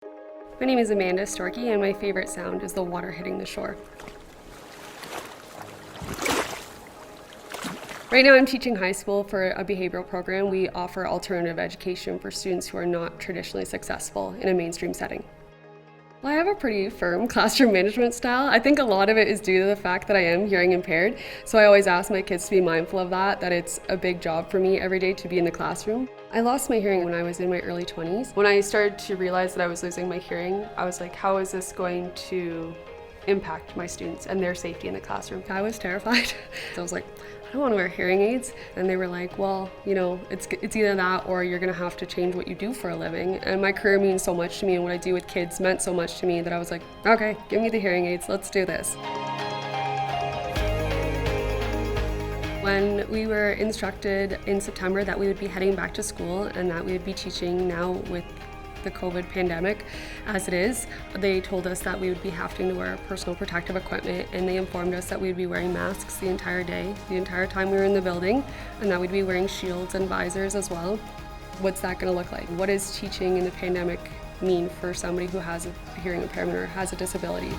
My name is Amanda Storkey, and my favorite sound is the water hitting the shore. Right now I'm teaching high school for a behavioral program. We offer alternative education for students who are not traditionally successful in a mainstream setting. Well, I have a pretty firm classroom management style. I think a lot of it is due to the fact that I am hearing impaired. So I always ask my kids to be mindful of that it's a big job for me every day to be in the classroom. I lost my hearing when I was in my early 20s. When I started to realize that I was losing my hearing, I was like, how is this going to impact my students and their safety in the classroom? I was terrified. So I was like, I don't want to wear hearing aids. And they were like, well, it's either that or you're going to have to change what you do for a living. And my career means so much to me, and what I do with kids meant so much to me that I was like, okay, give me the hearing aids, let's do this. When we were instructed in September that we would be heading back to school and that we would be teaching now with the COVID pandemic as it is, they told us that we would be having to wear personal protective equipment, and they informed us that we would be wearing masks the entire day, the entire time we were in the building, and that we'd be wearing shields and visors as well. What's that going to look like? What does teaching in the pandemic mean for somebody who has a hearing impairment or has a disability?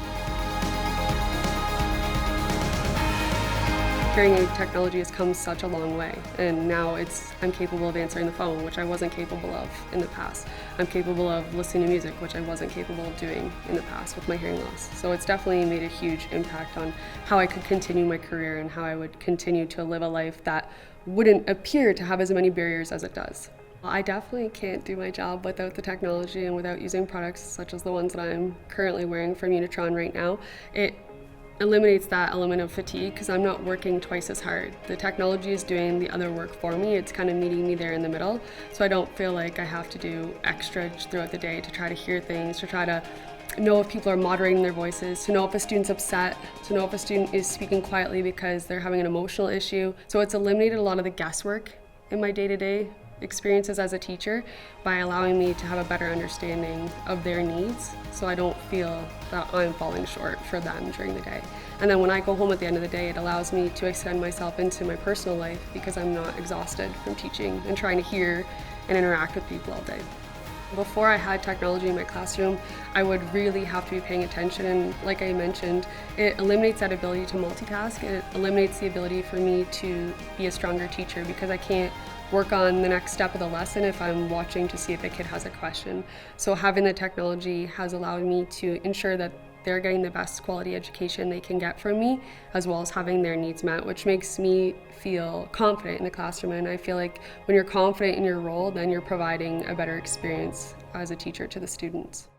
Hearing aid technology has come such a long way, and now I'm capable of answering the phone, which I wasn't capable of in the past. I'm capable of listening to music, which I wasn't capable of doing in the past with my hearing loss. So it's definitely made a huge impact on how I could continue my career and how I would continue to live a life that wouldn't appear to have as many barriers as it does. I definitely can't do my job without the technology and without using products such as the ones that I'm currently wearing from Unitron right now. It eliminates that element of fatigue because I'm not working twice as hard. The technology is doing the other work for me. It's kind of meeting me there in the middle, so I don't feel like I have to do extra throughout the day to try to hear things, to try to know if people are moderating their voices, to know if a student's upset, to know if a student is speaking quietly because they're having an emotional issue. So it's eliminated a lot of the guesswork in my day-to-day experiences as a teacher by allowing me to have a better understanding of their needs, so I don't feel that I'm falling short for them during the day. And then when I go home at the end of the day, it allows me to extend myself into my personal life because I'm not exhausted from teaching and trying to hear and interact with people all day. Before I had technology in my classroom, I would really have to be paying attention, and like I mentioned, it eliminates that ability to multitask. It eliminates the ability for me to be a stronger teacher because I can't work on the next step of the lesson if I'm watching to see if a kid has a question. So having the technology has allowed me to ensure that they're getting the best quality education they can get from me, as well as having their needs met, which makes me feel confident in the classroom. And I feel like when you're confident in your role, then you're providing a better experience as a teacher to the students.